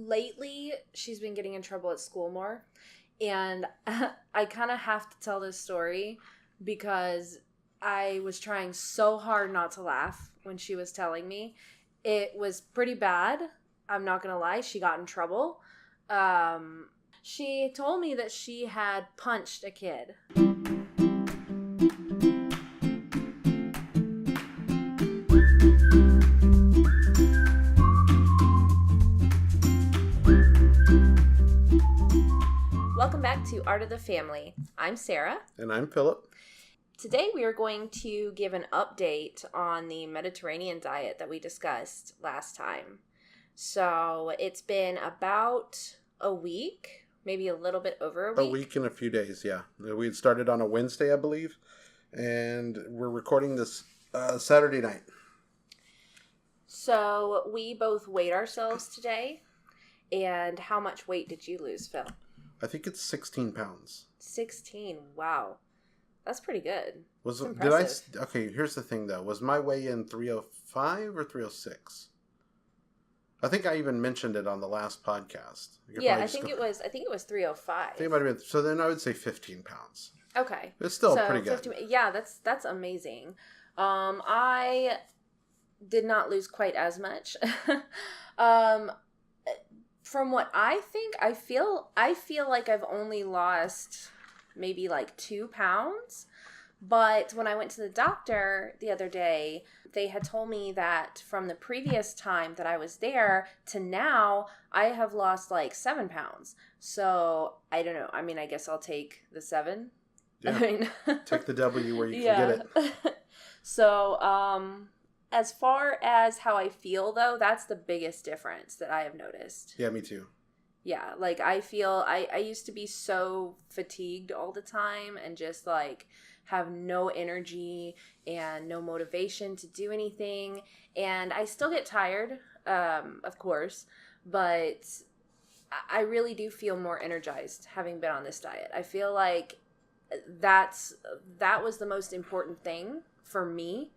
lately she's been getting in trouble at school more. And I kind of have to tell this story because I was trying so hard not to laugh when she was telling me. It was pretty bad. I'm not going to lie. She got in trouble. She told me that she had punched a kid. Welcome back to Art of the Family. I'm Sarah. And I'm Philip. Today we are going to give an update on the Mediterranean diet that we discussed last time. So it's been about a week, maybe a little bit over a week. A week and a few days, yeah. We had started on a Wednesday, I believe, and we're recording this Saturday night. So we both weighed ourselves today. And how much weight did you lose, Phil? I think it's 16 pounds. 16, wow. That's pretty good. Okay, here's the thing though. Was my weigh-in 305 or 306? I think I even mentioned it on the last podcast. I think it was 305. I think it might have been, so then I would say 15 pounds. Okay. It's still pretty good. 15, yeah, that's amazing. I did not lose quite as much. From what I think, I feel like I've only lost maybe like 2 pounds. But when I went to the doctor the other day, they had told me that from the previous time that I was there to now, I have lost like 7 pounds. So I don't know. I mean, I guess I'll take the 7. Yeah. I mean, take the W where you can get it. So, as far as how I feel, though, that's the biggest difference that I have noticed. Yeah, me too. Yeah, like I feel I used to be so fatigued all the time and just like have no energy and no motivation to do anything. And I still get tired, of course, but I really do feel more energized having been on this diet. I feel like that was the most important thing for me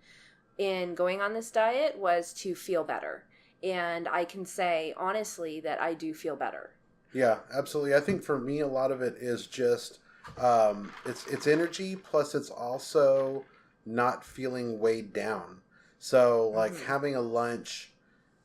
in going on this diet was to feel better. And I can say, honestly, that I do feel better. Yeah, absolutely. I think for me, a lot of it is just, it's energy, plus it's also not feeling weighed down. So, like, having a lunch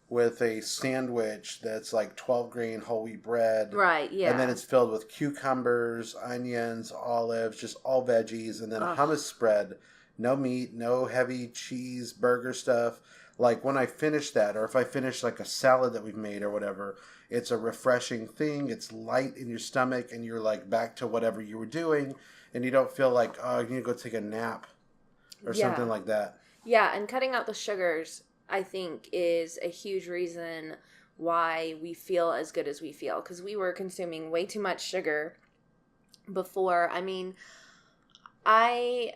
with a sandwich that's like 12 grain whole wheat bread. Right, yeah. And then it's filled with cucumbers, onions, olives, just all veggies, and then a hummus spread. No meat, no heavy cheese, burger stuff. Like when I finish that, or if I finish like a salad that we've made or whatever, it's a refreshing thing. It's light in your stomach and you're like back to whatever you were doing. And you don't feel like, oh, you need to go take a nap or something like that. Yeah, and cutting out the sugars, I think, is a huge reason why we feel as good as we feel. Because we were consuming way too much sugar before. I mean, I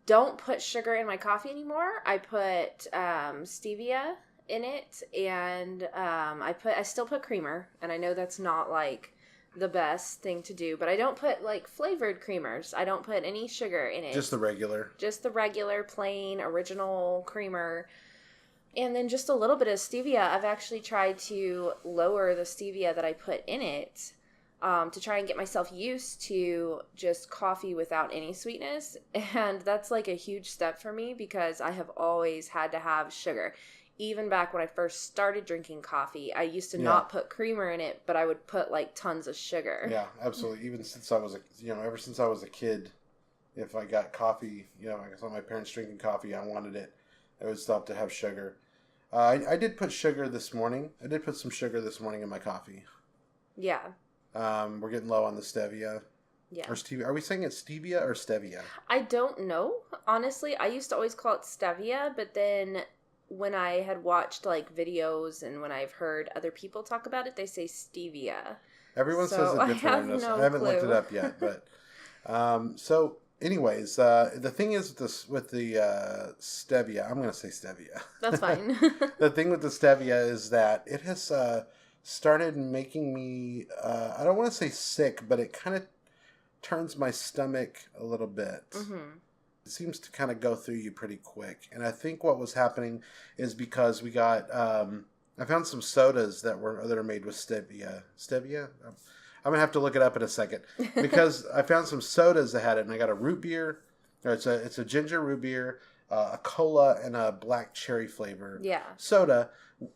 don't put sugar in my coffee anymore. I put stevia in it, and I still put creamer, and I know that's not like the best thing to do, but I don't put like flavored creamers. I don't put any sugar in it. Just the regular plain original creamer, and then just a little bit of stevia. I've actually tried to lower the stevia that I put in it, to try and get myself used to just coffee without any sweetness. And that's like a huge step for me because I have always had to have sugar. Even back when I first started drinking coffee, I used to not put creamer in it, but I would put like tons of sugar. Yeah, absolutely. Even since I was ever since I was a kid, if I got coffee, I saw my parents drinking coffee, I wanted it. I would stop to have sugar. I did put sugar this morning. I did put some sugar this morning in my coffee. Yeah. We're getting low on the stevia. Yeah. Or stevia. Are we saying it's stevia or stevia? I don't know. Honestly, I used to always call it stevia, but then when I had watched like videos and when I've heard other people talk about it, they say stevia. Everyone says it different. I haven't looked it up yet, but so anyways, the thing is with the stevia, I'm going to say stevia. That's fine. The thing with the stevia is that it has started making me, I don't want to say sick, but it kind of turns my stomach a little bit. Mm-hmm. It seems to kind of go through you pretty quick. And I think what was happening is because we got, I found some sodas that are made with stevia. Stevia? I'm gonna have to look it up in a second because I found some sodas that had it, and I got a root beer. Or it's a ginger root beer, a cola, and a black cherry flavor soda.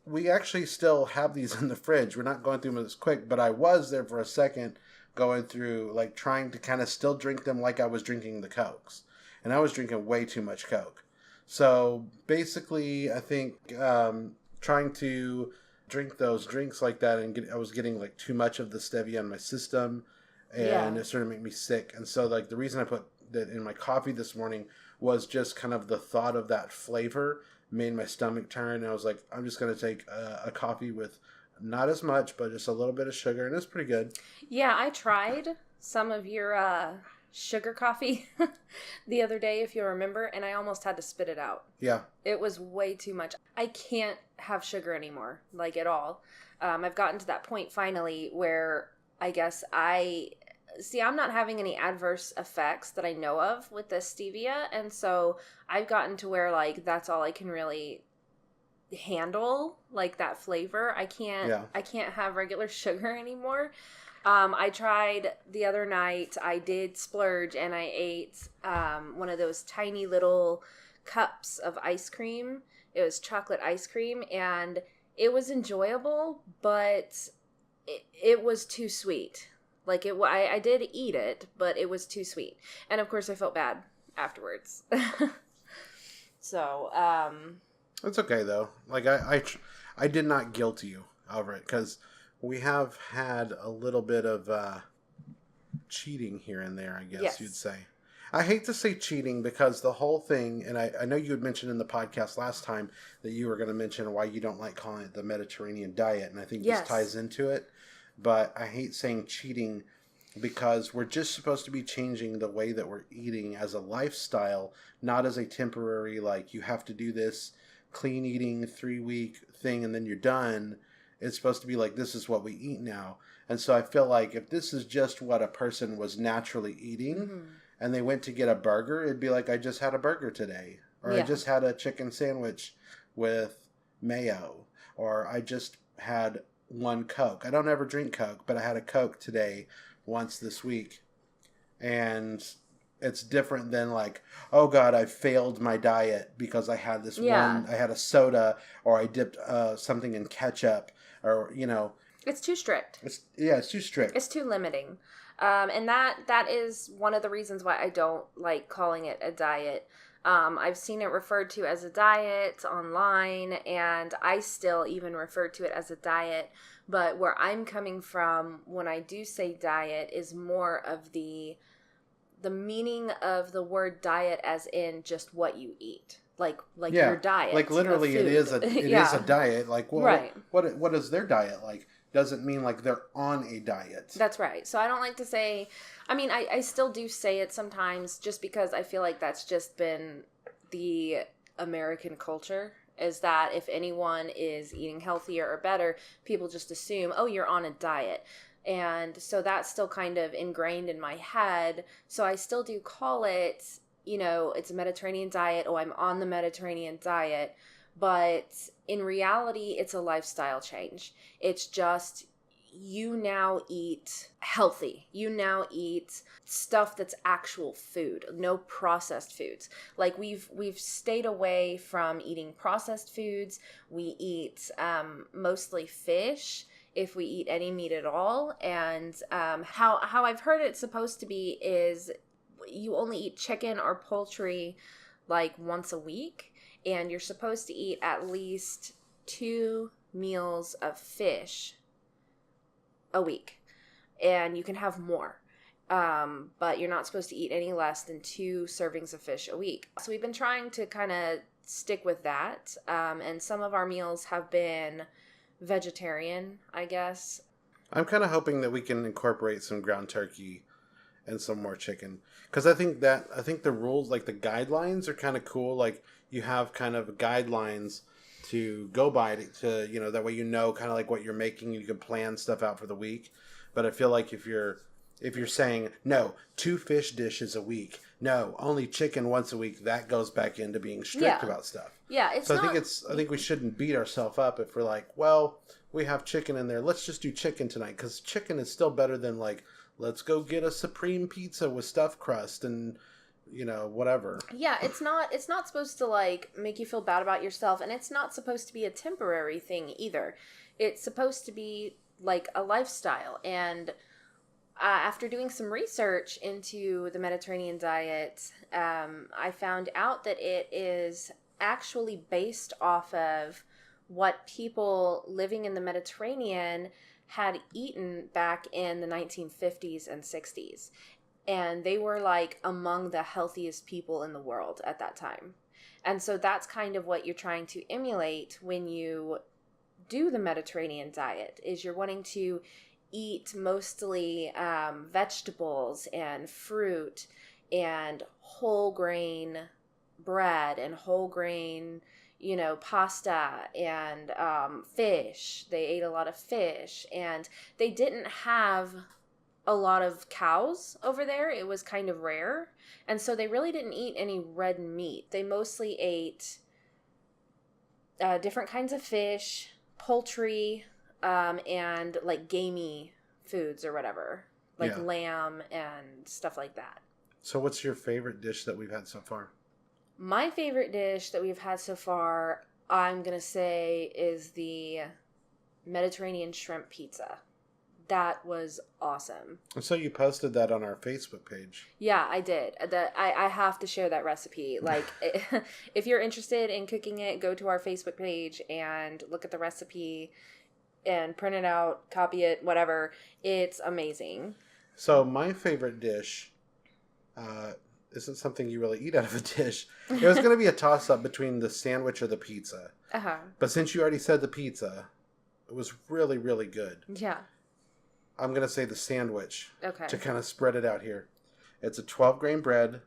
We actually still have these in the fridge. We're not going through them as quick, but I was there for a second going through, like, trying to kind of still drink them like I was drinking the Cokes. And I was drinking way too much Coke. So basically, I think trying to drink those drinks like that, and I was getting like too much of the stevia in my system, and it started to make me sick. And so, like, the reason I put that in my coffee this morning was just kind of the thought of that flavor made my stomach turn. And I was like, I'm just going to take a coffee with not as much, but just a little bit of sugar, and it's pretty good. Yeah, I tried some of your sugar coffee the other day, if you remember, and I almost had to spit it out. Yeah. It was way too much. I can't have sugar anymore, like, at all. I've gotten to that point finally where I guess I'm not having any adverse effects that I know of with the stevia, and so I've gotten to where, like, that's all I can really handle, like, that flavor. I can't have regular sugar anymore. I tried the other night, I did splurge, and I ate one of those tiny little cups of ice cream. It was chocolate ice cream, and it was enjoyable, but it was too sweet. Like, I did eat it, but it was too sweet. And, of course, I felt bad afterwards. So, It's okay, though. Like, I did not guilt you over it, because we have had a little bit of cheating here and there, I guess you'd say. I hate to say cheating, because the whole thing, and I know you had mentioned in the podcast last time that you were going to mention why you don't like calling it the Mediterranean diet, and I think this ties into it. But I hate saying cheating, because we're just supposed to be changing the way that we're eating as a lifestyle, not as a temporary, like, you have to do this clean eating 3-week thing and then you're done. It's supposed to be like, this is what we eat now. And so I feel like if this is just what a person was naturally eating, and they went to get a burger, it'd be like, I just had a burger today. Or I just had a chicken sandwich with mayo. Or I just had one Coke. I don't ever drink Coke, but I had a Coke today once this week. And it's different than, like, oh God, I failed my diet because I had this one, I had a soda, or I dipped something in ketchup, or, you know. It's too strict. It's too strict. It's too limiting. And that is one of the reasons why I don't like calling it a diet. I've seen it referred to as a diet online, and I still even refer to it as a diet. But where I'm coming from when I do say diet is more of the meaning of the word diet as in just what you eat. Like your diet. Like, literally it is a diet. Like, well, right. What is their diet like? Doesn't mean like they're on a diet. That's right. So I don't like to say, I mean, I still do say it sometimes, just because I feel like that's just been the American culture, is that if anyone is eating healthier or better, people just assume, oh, you're on a diet. And so that's still kind of ingrained in my head. So I still do call it, you know, it's a Mediterranean diet. Oh, I'm on the Mediterranean diet. But in reality, it's a lifestyle change. It's just, you now eat healthy. You now eat stuff that's actual food, no processed foods. Like, we've stayed away from eating processed foods. We eat mostly fish, if we eat any meat at all. And how I've heard it's supposed to be is you only eat chicken or poultry like once a week, and you're supposed to eat at least 2 meals of fish a week, and you can have more, but you're not supposed to eat any less than 2 servings of fish a week. So we've been trying to kind of stick with that, and some of our meals have been vegetarian, I guess. I'm kind of hoping that we can incorporate some ground turkey and some more chicken, because I think the rules, like the guidelines, are kind of cool. Like, you have kind of guidelines to go by to, you know, that way you know kind of like what you're making. You can plan stuff out for the week. But I feel like if you're saying, no, 2 fish dishes a week, no, only chicken once a week, that goes back into being strict about stuff. Yeah, it's so not... I think we shouldn't beat ourselves up if we're like, well, we have chicken in there. Let's just do chicken tonight, because chicken is still better than like, let's go get a supreme pizza with stuffed crust and whatever. Yeah, it's not supposed to like make you feel bad about yourself, and it's not supposed to be a temporary thing either. It's supposed to be like a lifestyle. And after doing some research into the Mediterranean diet, I found out that it is actually based off of what people living in the Mediterranean had eaten back in the 1950s and 60s. And they were like among the healthiest people in the world at that time. And so that's kind of what you're trying to emulate when you do the Mediterranean diet, is you're wanting to eat mostly vegetables and fruit and whole grain bread and whole grain, pasta and fish. They ate a lot of fish, and they didn't have a lot of cows over there. It was kind of rare. And so they really didn't eat any red meat. They mostly ate different kinds of fish, poultry, and like gamey foods or whatever, like lamb and stuff like that. So what's your favorite dish that we've had so far? My favorite dish that we've had so far, I'm going to say, is the Mediterranean shrimp pizza. That was awesome. So you posted that on our Facebook page. Yeah, I did. I have to share that recipe. Like, if you're interested in cooking it, go to our Facebook page and look at the recipe and print it out, copy it, whatever. It's amazing. So my favorite dish isn't something you really eat out of a dish. It was going to be a toss-up between the sandwich or the pizza. Uh-huh. But since you already said the pizza, it was really, really good. Yeah. I'm going to say the sandwich. Okay. To kind of spread it out here. It's a 12-grain bread,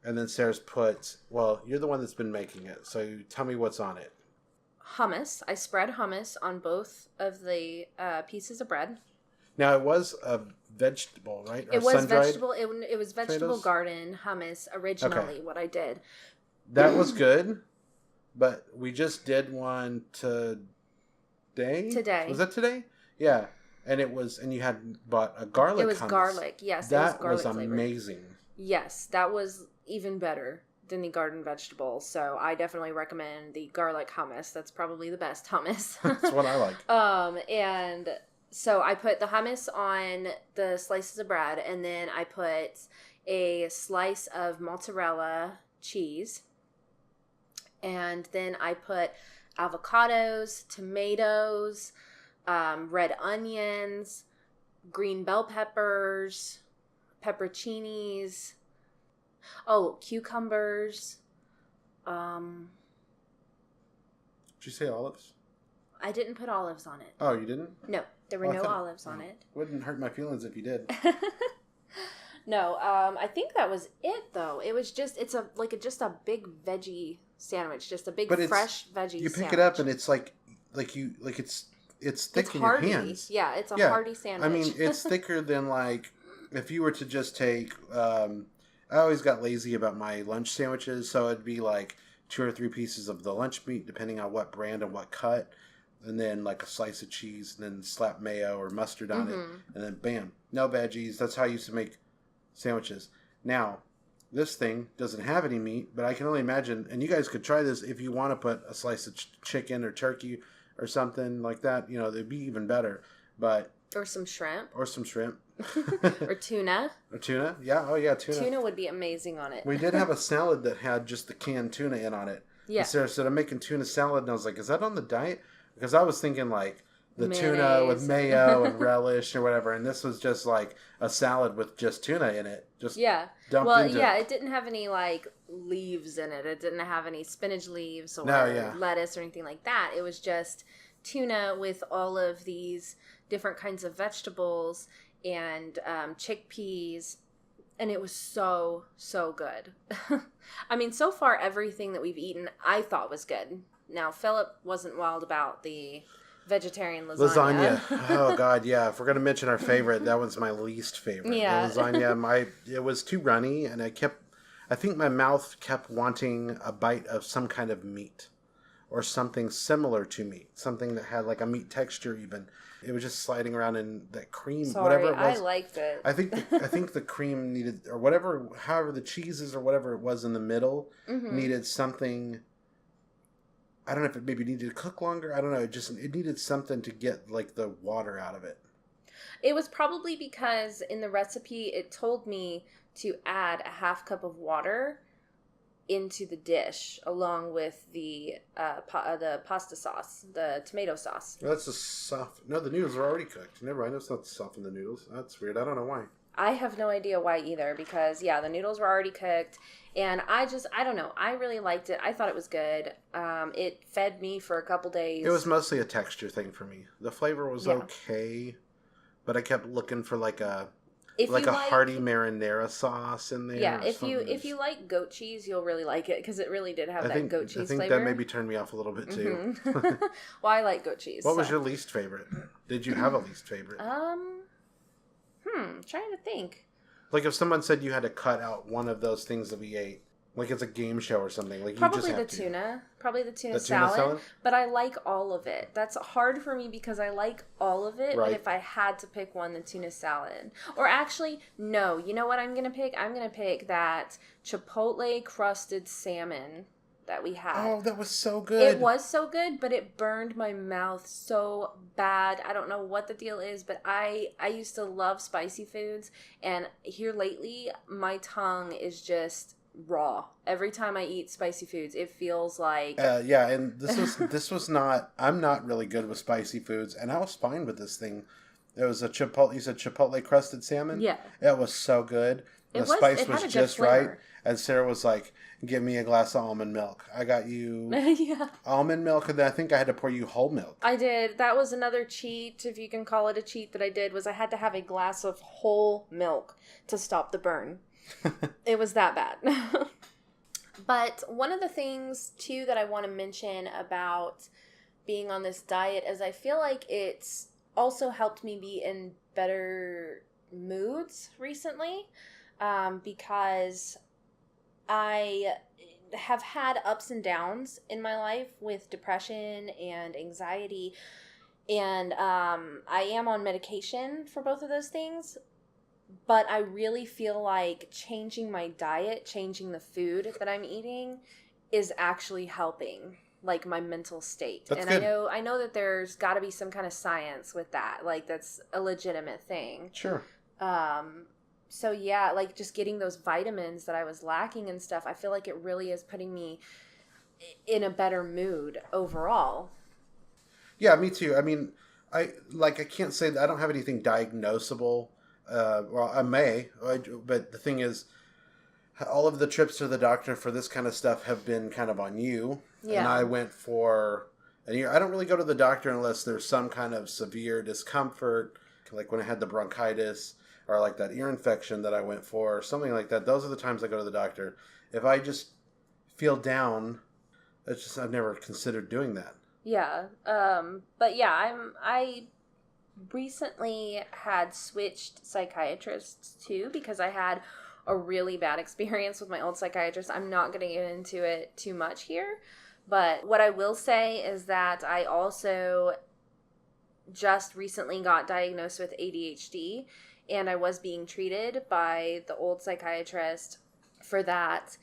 and then Sarah's put, well, you're the one that's been making it, so you tell me what's on it. Hummus. I spread hummus on both of the pieces of bread. Now, it was a vegetable, right? Or it was sun-dried vegetable. It was vegetable potatoes? Garden hummus originally, what I did. That was good, but we just did one today. Was that today? Yeah. And you had bought a garlic hummus. It was garlic, yes. That it was amazing. Flavored. Yes, that was even better than the garden vegetable. So I definitely recommend the garlic hummus. That's probably the best hummus. That's what I like. And so I put the hummus on the slices of bread, and then I put a slice of mozzarella cheese. And then I put avocados, tomatoes, red onions, green bell peppers, pepperoncinis, cucumbers. Did you say olives? I didn't put olives on it. Oh, you didn't? No, there were no olives on it. Wouldn't hurt my feelings if you did. No, I think that was it though. It was just just a big veggie sandwich, just a big fresh veggie sandwich. You pick it up and it's it's thick in hearty. your hands. Yeah, it's a hearty sandwich. I mean, it's thicker than like if you were to just take. I always got lazy about my lunch sandwiches, so it'd be like 2 or 3 pieces of the lunch meat, depending on what brand and what cut, and then like a slice of cheese, and then slap mayo or mustard on it, and then bam, no veggies. That's how I used to make sandwiches. Now, this thing doesn't have any meat, but I can only imagine, and you guys could try this if you want to put a slice of chicken or turkey or something like that, they'd be even better. But or some shrimp. Or tuna. Or tuna. Yeah. Oh, yeah. Tuna. Tuna would be amazing on it. We did have a salad that had just the canned tuna in on it. Yeah. And Sarah said, I'm making tuna salad. And I was like, is that on the diet? Because I was thinking like the mayonnaise. Tuna with mayo and relish or whatever. And this was just like a salad with just tuna in it. Just dumped into it. It didn't have any like leaves in it. It didn't have any spinach leaves or lettuce or anything like that. It was just tuna with all of these different kinds of vegetables and chickpeas, and it was so good. I mean, so far everything that we've eaten I thought was good. Now Philip wasn't wild about the vegetarian lasagna. Oh God, yeah. If we're gonna mention our favorite, that one's my least favorite. Yeah. The lasagna, it was too runny, and I think my mouth kept wanting a bite of some kind of meat or something similar to meat, something that had like a meat texture even. It was just sliding around in that cream, whatever it was. I liked it. I think the cream needed, or whatever, however the cheeses or whatever it was in the middle needed something. I don't know if it maybe needed to cook longer. I don't know. It needed something to get like the water out of it. It was probably because in the recipe it told me to add a half cup of water into the dish along with the pasta sauce, the tomato sauce. Well, that's the soft. No, the noodles are already cooked. Never mind. It's not soften the noodles. That's weird. I don't know why. I have no idea why either because, yeah, the noodles were already cooked. And I don't know. I really liked it. I thought it was good. It fed me for a couple days. It was mostly a texture thing for me. The flavor was okay, but I kept looking for like a hearty marinara sauce in there. Yeah, if you like goat cheese, you'll really like it because it really did have that goat cheese flavor. I think that maybe turned me off a little bit too. Mm-hmm. Well, I like goat cheese. What was your least favorite? Did you have a least favorite? Trying to think. Like if someone said you had to cut out one of those things that we ate, like it's a game show or something. Like probably the tuna salad. But I like all of it. That's hard for me because I like all of it. Right. But if I had to pick one, the tuna salad. Or actually, no. You know what I'm gonna pick? I'm gonna pick that chipotle crusted salmon that we had. Oh, that was so good. It was so good, but it burned my mouth so bad. I don't know what the deal is, but I used to love spicy foods, and here lately, my tongue is just raw. Every time I eat spicy foods, it feels like... yeah, and this was not... I'm not really good with spicy foods, and I was fine with this thing. It was a chipotle... You said chipotle crusted salmon? Yeah. It was so good. The spice was just right. And Sarah was like, give me a glass of almond milk. I got you almond milk, and then I think I had to pour you whole milk. I did. That was another cheat, if you can call it a cheat, that I did, was I had to have a glass of whole milk to stop the burn. It was that bad. But one of the things, too, that I want to mention about being on this diet is I feel like it's also helped me be in better moods recently, because I have had ups and downs in my life with depression and anxiety, and I am on medication for both of those things, but I really feel like changing my diet, changing the food that I'm eating is actually helping, like, my mental state. That's and good. I know that there's got to be some kind of science with that, like that's a legitimate thing. Sure. So yeah, like just getting those vitamins that I was lacking and stuff, I feel like it really is putting me in a better mood overall. Yeah, me too. I mean, I can't say that I don't have anything diagnosable. Well, I may, but the thing is, all of the trips to the doctor for this kind of stuff have been kind of on you. Yeah. And I went for a year. I don't really go to the doctor unless there's some kind of severe discomfort, like when I had the bronchitis, or like that ear infection that I went for, or something like that. Those are the times I go to the doctor. If I just feel down, it's just, I've never considered doing that. Yeah. But yeah, I recently had switched psychiatrists too, because I had a really bad experience with my old psychiatrist. I'm not going to get into it too much here, but what I will say is that I also just recently got diagnosed with ADHD, and I was being treated by the old psychiatrist for that.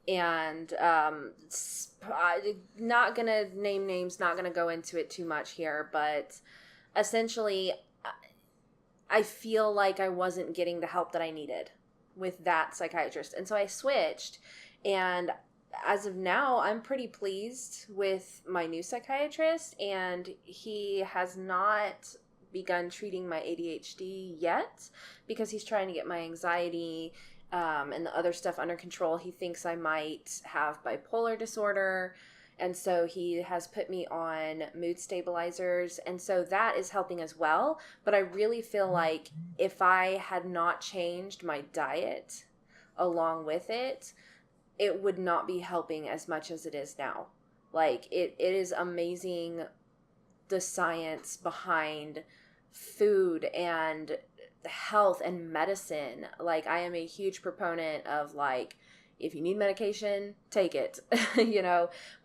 And I'm not going to name names, not going to go into it too much here, but essentially I feel like I wasn't getting the help that I needed with that psychiatrist. And so I switched, and as of now, I'm pretty pleased with my new psychiatrist, and he has not begun treating my ADHD yet because he's trying to get my anxiety and the other stuff under control. He thinks I might have bipolar disorder, and so he has put me on mood stabilizers, and so that is helping as well. But I really feel like if I had not changed my diet along with it, it would not be helping as much as it is now. Like, it is amazing, the science behind food and health and medicine. Like, I am a huge proponent of, like, if you need medication, take it,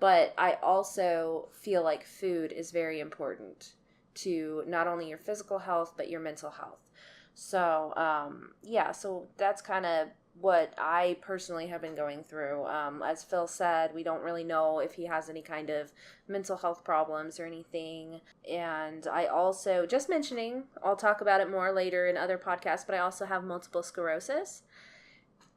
but I also feel like food is very important to not only your physical health, but your mental health. So, so that's kind of what I personally have been going through. As Phil said, we don't really know if he has any kind of mental health problems or anything. And I also, just mentioning, I'll talk about it more later in other podcasts, but I also have multiple sclerosis.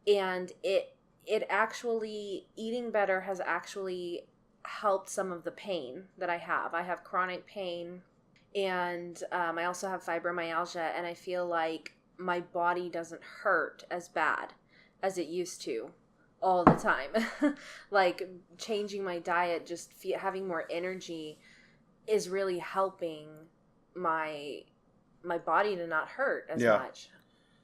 And it actually, eating better has actually helped some of the pain that I have. I have chronic pain, and I also have fibromyalgia, and I feel like my body doesn't hurt as bad as it used to all the time. Like, changing my diet, just having more energy is really helping my body to not hurt as much.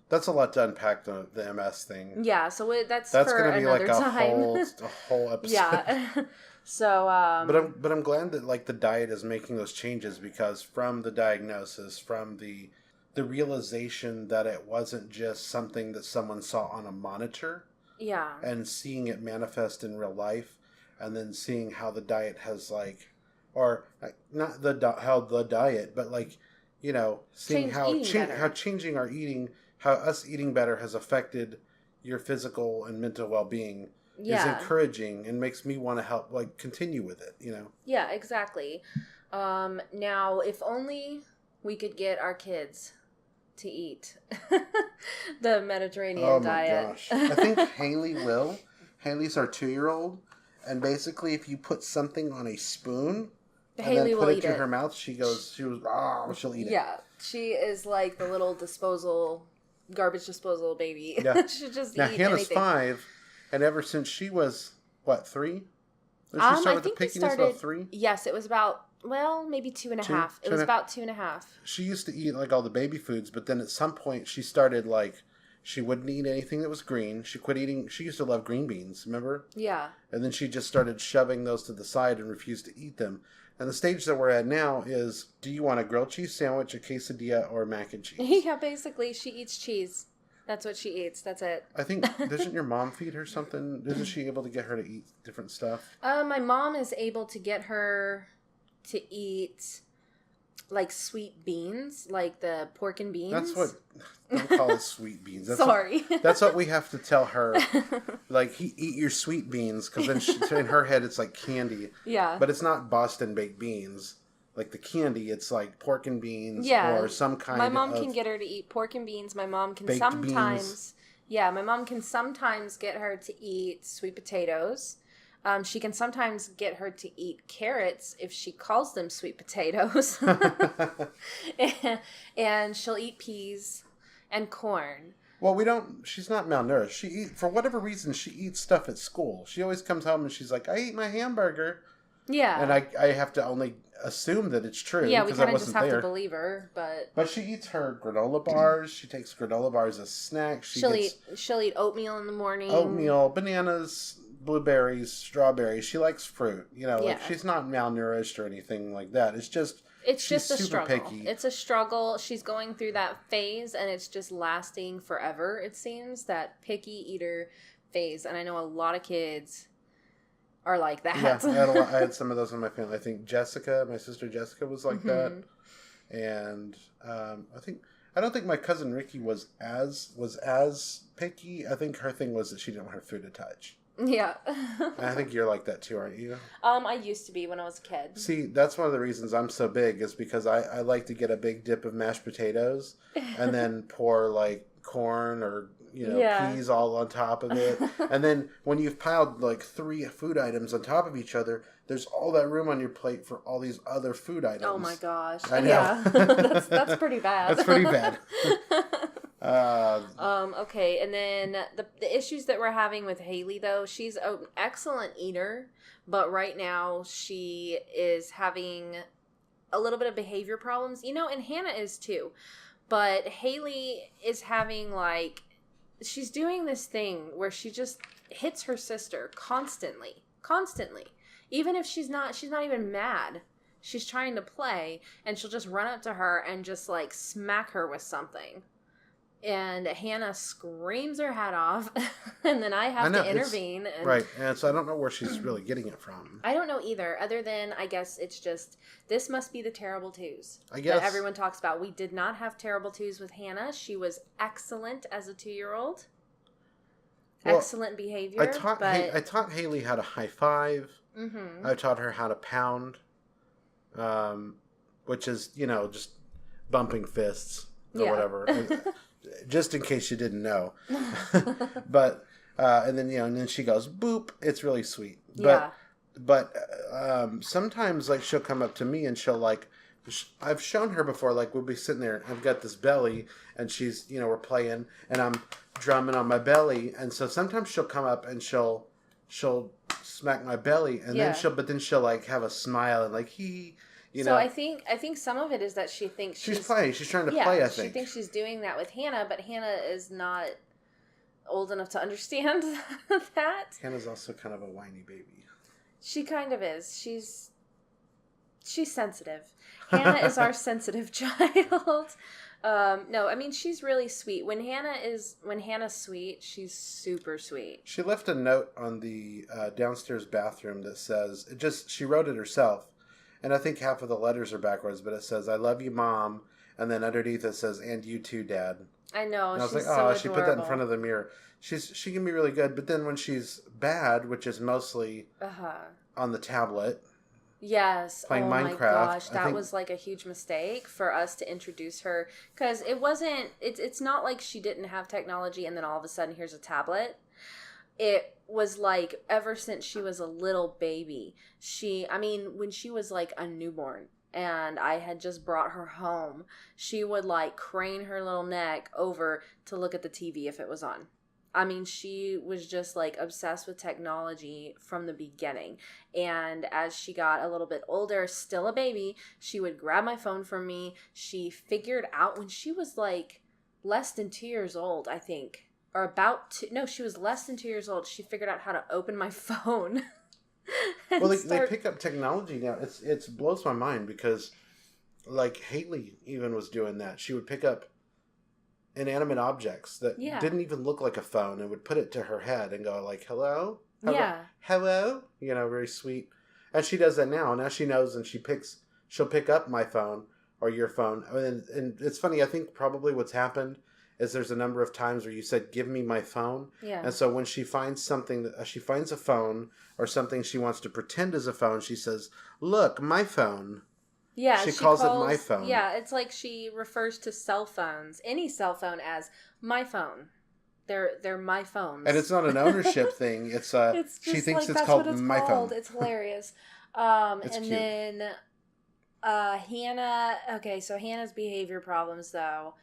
That's a lot to unpack, the MS thing. Yeah, so that's for gonna be like time. a whole episode. Yeah. So but I'm glad that like the diet is making those changes, because from the diagnosis, from the realization that it wasn't just something that someone saw on a monitor, and seeing it manifest in real life, and then seeing how the diet has not how the diet, but like, seeing how changing our eating, how us eating better has affected your physical and mental well-being is encouraging, and makes me want to help, like, continue with it, Yeah, exactly. Now, if only we could get our kids to eat the Mediterranean diet. Oh my gosh. I think Haley will. Haley's our 2-year-old, and basically if you put something on a spoon Haley and then will put eat it to it. her mouth, she'll eat it. Yeah, she is like the little garbage disposal baby. Yeah. She'll just now, eat Hannah's anything. 5, and ever since she was, 3? Did she start with the pickiness about 3? Yes, it was about, maybe 2.5. It was about 2.5. She used to eat like all the baby foods, but then at some point she started like, she wouldn't eat anything that was green. She quit eating. She used to love green beans, remember? Yeah. And then she just started shoving those to the side and refused to eat them. And the stage that we're at now is, do you want a grilled cheese sandwich, a quesadilla, or mac and cheese? Yeah, basically, she eats cheese. That's what she eats. That's it. I think, doesn't your mom feed her something? Isn't she able to get her to eat different stuff? My mom is able to get her to eat, like, sweet beans, like the pork and beans. That's what, don't call it sweet beans. Sorry. That's what we have to tell her. Like, eat your sweet beans, because then in her head it's like candy. Yeah. But it's not Boston baked beans. Like the candy, it's like pork and beans or some kind of... My mom can get her to eat pork and beans. My mom can sometimes... Beans. Yeah, my mom can sometimes get her to eat sweet potatoes. She can sometimes get her to eat carrots if she calls them sweet potatoes. And she'll eat peas and corn. Well, she's not malnourished. For whatever reason, she eats stuff at school. She always comes home and she's like, I ate my hamburger. Yeah. And I have to only assume that it's true. Yeah, we kind of just have to believe her, But she eats her granola bars. She takes granola bars as snacks. She'll eat oatmeal in the morning. Oatmeal, bananas, blueberries, strawberries. She likes fruit. Like, she's not malnourished or anything like that. It's just a struggle. Picky. It's a struggle. She's going through that phase, and it's just lasting forever, it seems, that picky eater phase. And I know a lot of kids are like that. Yeah, I had some of those in my family. I think my sister Jessica was like that. And I don't think my cousin Ricky was as picky. I think her thing was that she didn't want her food to touch. Yeah. And I think you're like that too, aren't you? I used to be when I was a kid. See, that's one of the reasons I'm so big, is because I like to get a big dip of mashed potatoes and then pour like corn or peas all on top of it. And then when you've piled like 3 food items on top of each other, there's all that room on your plate for all these other food items. Oh my gosh. I know. Yeah. that's pretty bad. That's pretty bad. Okay, and then the issues that we're having with Haley, though, she's an excellent eater, but right now she is having a little bit of behavior problems, and Hannah is too. But Haley is having, like, she's doing this thing where she just hits her sister constantly. Even if she's not even mad. She's trying to play, and she'll just run up to her and just, like, smack her with something. And Hannah screams her hat off, and then I have to intervene. And right, and so I don't know where she's really getting it from. I don't know either, other than I guess it's just, this must be the terrible twos I guess. that everyone talks about. We did not have terrible twos with Hannah. She was excellent as a 2-year-old. Well, excellent behavior. I taught Haley how to high five. Mm-hmm. I taught her how to pound, which is, just bumping fists or whatever. Just in case you didn't know. But, and then she goes, boop. It's really sweet. But sometimes, like, she'll come up to me and she'll, like, I've shown her before, like, we'll be sitting there, I've got this belly, and she's, we're playing, and I'm drumming on my belly, and so sometimes she'll come up and she'll smack my belly, and then she'll, like, have a smile, and, like, So I think some of it is that she thinks she's playing. She's trying to play, I think. She thinks she's doing that with Hannah, but Hannah is not old enough to understand that. Hannah's also kind of a whiny baby. She kind of is. She's sensitive. Hannah is our sensitive child. No, I mean, she's really sweet. When Hannah's sweet, she's super sweet. She left a note on the downstairs bathroom that says, she wrote it herself. And I think half of the letters are backwards, but it says, I love you, Mom. And then underneath it says, and you too, Dad. I know. And I was like, oh, she put that in front of the mirror. She can be really good. But then when she's bad, which is mostly on the tablet. Yes. Playing Minecraft. My gosh. That was like a huge mistake for us to introduce her. Because it's not like she didn't have technology and then all of a sudden here's a tablet. It was like ever since she was a little baby. When she was like a newborn and I had just brought her home, she would like crane her little neck over to look at the TV if it was on. I mean, she was just like obsessed with technology from the beginning. And as she got a little bit older, still a baby, she would grab my phone from me. She figured out when she was like less than 2 years old, I think. Or she was less than 2 years old. She figured out how to open my phone. Well, they pick up technology now. It blows my mind because, like, Haley even was doing that. She would pick up inanimate objects that didn't even look like a phone and would put it to her head and go, like, hello? Hello? Very sweet. And she does that now. Now she knows, and she'll pick up my phone or your phone. And it's funny, I think probably what's happened is there's a number of times where you said, give me my phone. Yeah. And so when she finds something, she finds a phone or something she wants to pretend is a phone, she says, look, my phone. Yeah. She calls it my phone. Yeah, it's like she refers to cell phones, any cell phone, as my phone. They're my phones. And it's not an ownership thing. It's she thinks it's called my phone. It's hilarious. It's and cute. then Hannah, okay, so Hannah's behavior problems though.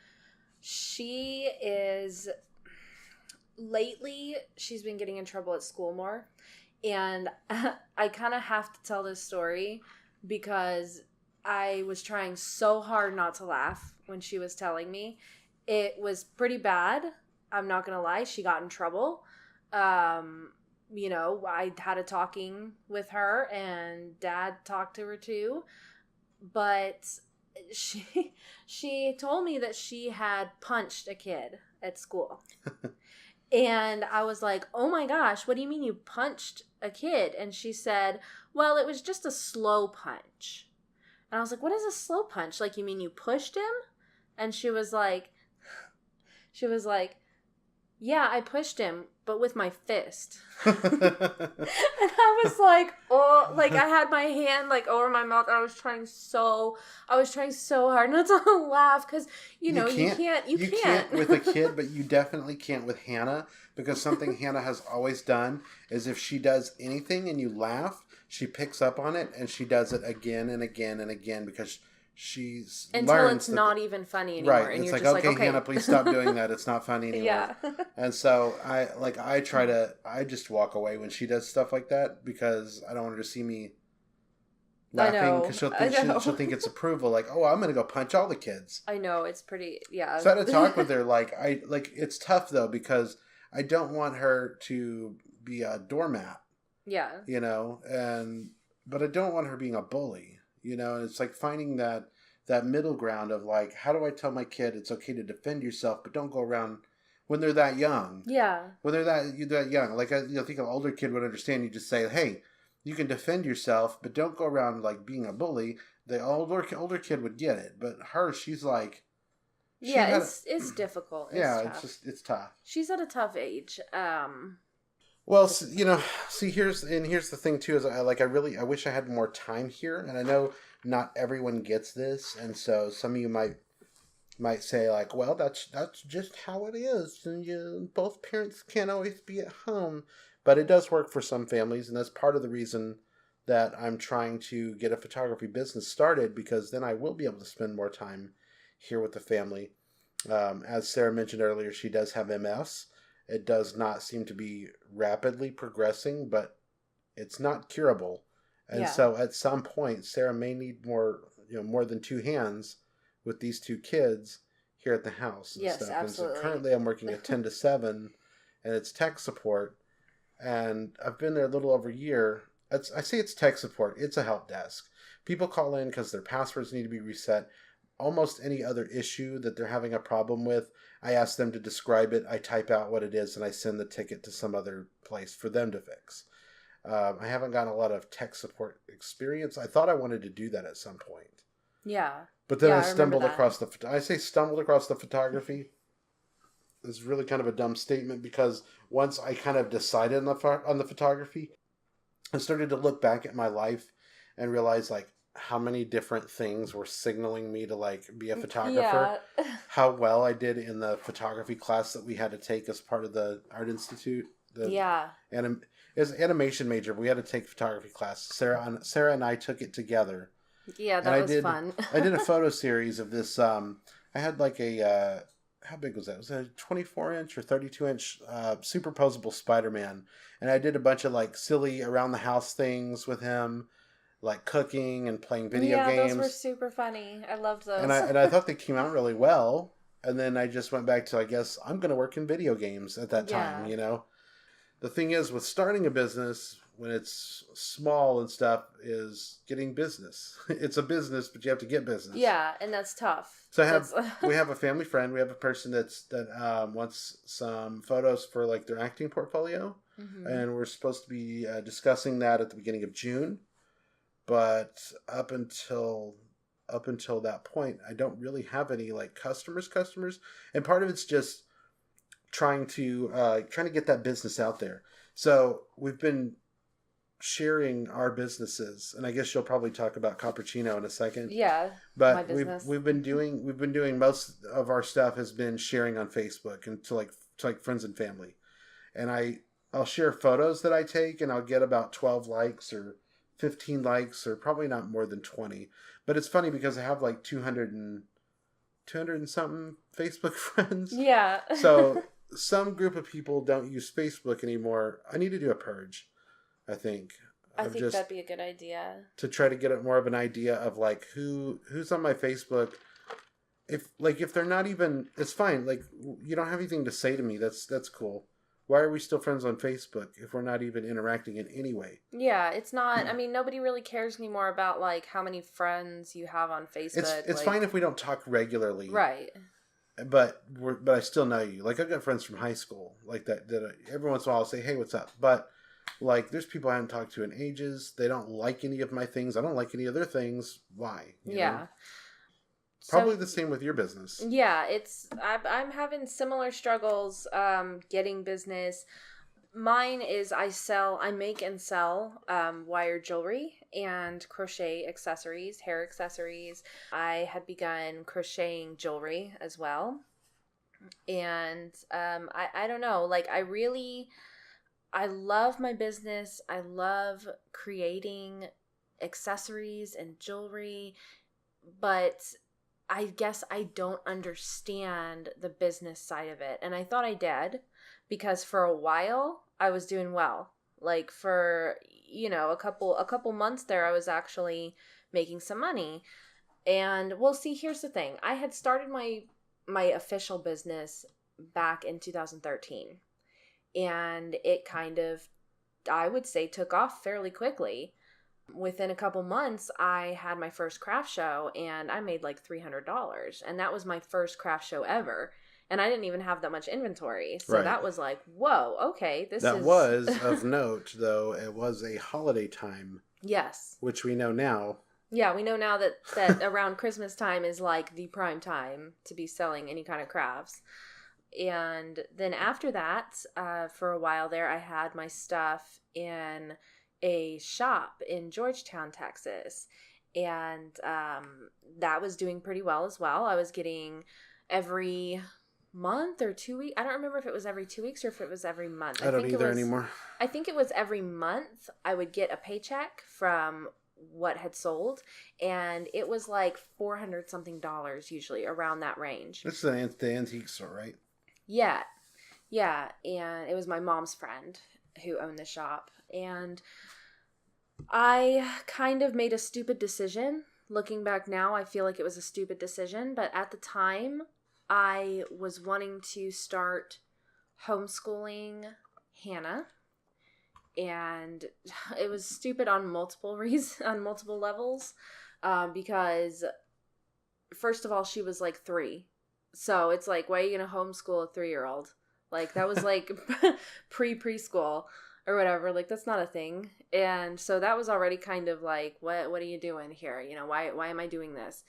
Lately, she's been getting in trouble at school more. And I kind of have to tell this story because I was trying so hard not to laugh when she was telling me. It was pretty bad. I'm not going to lie. She got in trouble. I had a talking with her and Dad talked to her too. But she told me that she had punched a kid at school. And I was like, oh my gosh, what do you mean you punched a kid? And she said, well, it was just a slow punch. And I was like, what is a slow punch? Like, you mean you pushed him? And she was like, yeah, I pushed him, but with my fist. And I was like, oh, like I had my hand like over my mouth. And I was trying so hard not to laugh because you can't with a kid, but you definitely can't with Hannah because something Hannah has always done is if she does anything and you laugh, she picks up on it and she does it again and again and again because she's until it's not even funny anymore. Right. And it's you're like, okay, Hannah, please stop doing that. It's not funny anymore. Yeah. And so I just walk away when she does stuff like that because I don't want her to see me laughing because she'll think it's approval. Like, oh, I'm going to go punch all the kids. I know. It's pretty, yeah. So I had to talk with her. It's tough though, because I don't want her to be a doormat. Yeah. But I don't want her being a bully. It's like finding that that middle ground of like, how do I tell my kid it's okay to defend yourself, but don't go around when they're that young. Yeah. When they're that young. Like, I think an older kid would understand. You just say, hey, you can defend yourself, but don't go around like being a bully. The older kid would get it. But her, she's like... it's difficult. It's tough. She's at a tough age. Well, here's the thing too, is I wish I had more time here, and I know not everyone gets this, and so some of you might say like, well, that's just how it is, and both parents can't always be at home, but it does work for some families, and that's part of the reason that I'm trying to get a photography business started, because then I will be able to spend more time here with the family. As Sarah mentioned earlier, she does have MS. It does not seem to be rapidly progressing, but it's not curable. And so at some point, Sarah may need more than two hands with these two kids here at the house. And stuff. Absolutely. And so currently I'm working a 10 to 7, and it's tech support. And I've been there a little over a year. I say it's tech support. It's a help desk. People call in because their passwords need to be reset. Almost any other issue that they're having a problem with, I ask them to describe it. I type out what it is, and I send the ticket to some other place for them to fix. I haven't gotten a lot of tech support experience. I thought I wanted to do that at some point. Yeah. But then I stumbled across stumbled across the photography. It's really kind of a dumb statement, because once I kind of decided on the photography, I started to look back at my life and realize like how many different things were signaling me to like be a photographer. Yeah. How well I did in the photography class that we had to take as part of the Art Institute. As an animation major, we had to take photography class. Sarah and I took it together. Yeah, that was fun. I did a photo series of this. I had like a how big was that? It was a 24-inch or 32-inch superposable Spider-Man, and I did a bunch of like silly around the house things with him, like cooking and playing video games. Yeah, those were super funny. I loved those. And I thought they came out really well. And then I just went back to, I guess, I'm going to work in video games at that time, The thing is, with starting a business, when it's small and stuff, is getting business. It's a business, but you have to get business. Yeah, and that's tough. So we have a family friend. We have a person that wants some photos for like their acting portfolio. Mm-hmm. And we're supposed to be discussing that at the beginning of June. But up until that point, I don't really have any like customers, and part of it's just trying to get that business out there. So we've been sharing our businesses, and I guess you'll probably talk about Cappuccino in a second. Yeah, but we've been doing most of our stuff has been sharing on Facebook and to friends and family, and I'll share photos that I take, and I'll get about 12 likes or 15 likes, or probably not more than 20. But it's funny because I have like 200 and something Facebook friends. Yeah. So some group of people don't use Facebook anymore. I need to do a purge, I think. I think that'd be a good idea. To try to get more of an idea of like who's on my Facebook. If they're not even, it's fine. Like, you don't have anything to say to me. That's cool. Why are we still friends on Facebook if we're not even interacting in any way? Yeah, it's not. I mean, nobody really cares anymore about like how many friends you have on Facebook. It's fine if we don't talk regularly, right? But I still know you. Like, I've got friends from high school like that every once in a while I'll say, "Hey, what's up?" But like, there's people I haven't talked to in ages. They don't like any of my things. I don't like any of their things. Why? You know? Probably the same with your business. Yeah, I'm having similar struggles getting business. Mine is I make and sell wire jewelry and crochet accessories, hair accessories. I had begun crocheting jewelry as well. And I don't know, like I love my business. I love creating accessories and jewelry, but I guess I don't understand the business side of it. And I thought I did, because for a while I was doing well. Like for, a couple months there, I was actually making some money. And well, see, here's the thing. I had started my official business back in 2013. And it kind of, I would say, took off fairly quickly. Within a couple months, I had my first craft show, and I made like $300. And that was my first craft show ever. And I didn't even have that much inventory. So that was like, whoa, okay, That was, of note, though, it was a holiday time. Yes. Which we know now. Yeah, we know now that around Christmas time is like the prime time to be selling any kind of crafts. And then after that, for a while there, I had my stuff in a shop in Georgetown, Texas. And that was doing pretty well as well. I was getting every month or 2 weeks. I don't remember if it was every 2 weeks or if it was every month. I don't either anymore. I think it was every month I would get a paycheck from what had sold, and it was like $400 something usually, around that range. It's the antique store, right? Yeah, and it was my mom's friend who owned the shop, and I kind of made a stupid decision. Looking back now, I feel like it was a stupid decision, but at the time, I was wanting to start homeschooling Hannah, and it was stupid on multiple levels, because first of all, she was like 3, so it's like, why are you gonna homeschool a 3-year-old? Like, that was like preschool or whatever. Like, that's not a thing. And so that was already kind of like, what are you doing here? You know, why am I doing this?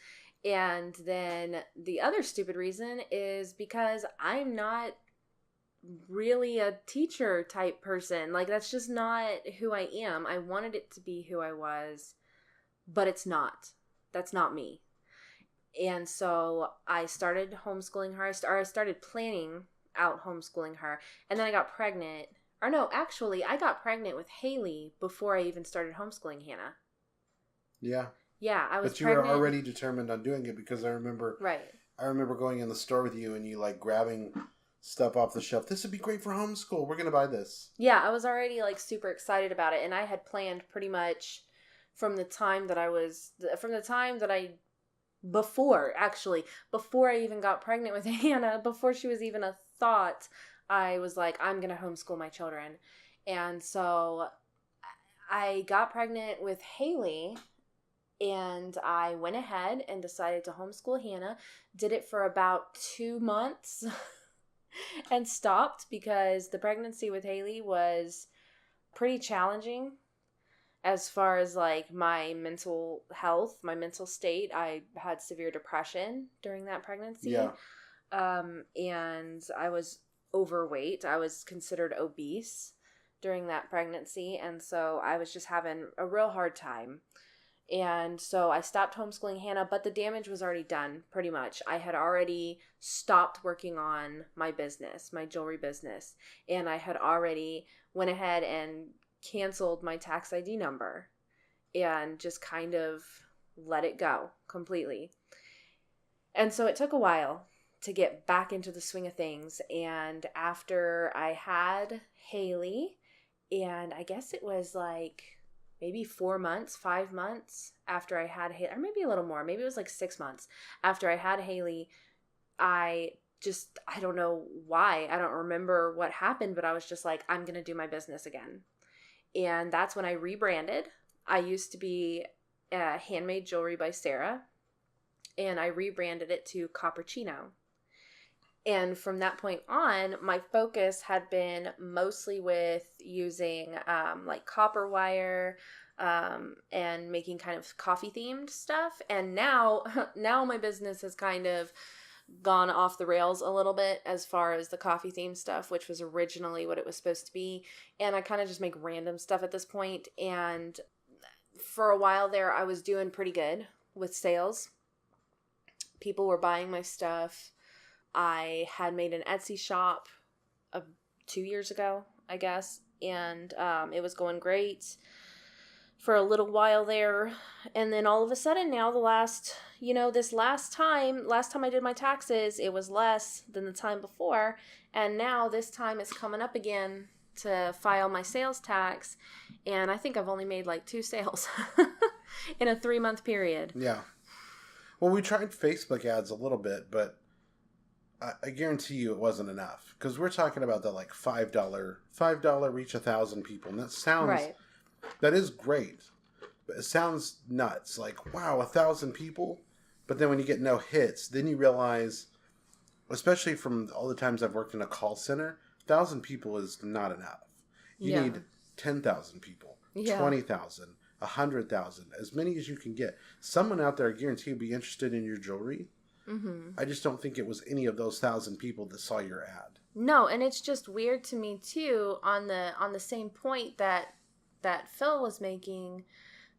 And then the other stupid reason is because I'm not really a teacher type person. Like, that's just not who I am. I wanted it to be who I was, but it's not. That's not me. And so I started homeschooling her. I started planning out homeschooling her. And then I got pregnant. Or no, actually, I got pregnant with Haley before I even started homeschooling Hannah. Yeah. Yeah, I was But you pregnant. were already determined on doing it, because I remember going in the store with you and you like grabbing stuff off the shelf. This would be great for homeschool. We're going to buy this. Yeah, I was already like super excited about it, and I had planned pretty much before I even got pregnant with Hannah, before she was even a thought, I was like, I'm going to homeschool my children. And so I got pregnant with Haley, and I went ahead and decided to homeschool Hannah. Did it for about 2 months and stopped because the pregnancy with Haley was pretty challenging as far as like my mental health, my mental state. I had severe depression during that pregnancy. Yeah. And I was overweight. I was considered obese during that pregnancy. And so I was just having a real hard time. And so I stopped homeschooling Hannah, but the damage was already done, pretty much. I had already stopped working on my business, my jewelry business, and I had already went ahead and canceled my tax ID number and just kind of let it go completely. And so it took a while to get back into the swing of things. And after I had Haley, and I guess it was like maybe 4 months, 5 months after I had Haley, or maybe a little more, maybe it was like 6 months after I had Haley, I don't know why, I don't remember what happened, but I was just like, I'm going to do my business again. And that's when I rebranded. I used to be Handmade Jewelry by Sarah, and I rebranded it to Coppercino. And from that point on, my focus had been mostly with using like copper wire and making kind of coffee themed stuff. And now my business has kind of gone off the rails a little bit as far as the coffee themed stuff, which was originally what it was supposed to be. And I kind of just make random stuff at this point. And for a while there, I was doing pretty good with sales. People were buying my stuff. I had made an Etsy shop 2 years ago, I guess, and it was going great for a little while there. And then all of a sudden now this last time I did my taxes, it was less than the time before. And now this time it's coming up again to file my sales tax. And I think I've only made like 2 sales in a 3-month period. Yeah. Well, we tried Facebook ads a little bit, but I guarantee you it wasn't enough, because we're talking about the like $5 reach 1,000 people, and that sounds that is great, But it sounds nuts. Like, wow, 1,000 people. But then when you get no hits, then you realize, especially from all the times I've worked in a call center, 1,000 people is not enough. You need 10,000 people, 20,000, 100,000, as many as you can get. Someone out there, I guarantee, will be interested in your jewelry. Mm-hmm. I just don't think it was any of those 1,000 people that saw your ad. No, and it's just weird to me too. On the same point that Phil was making,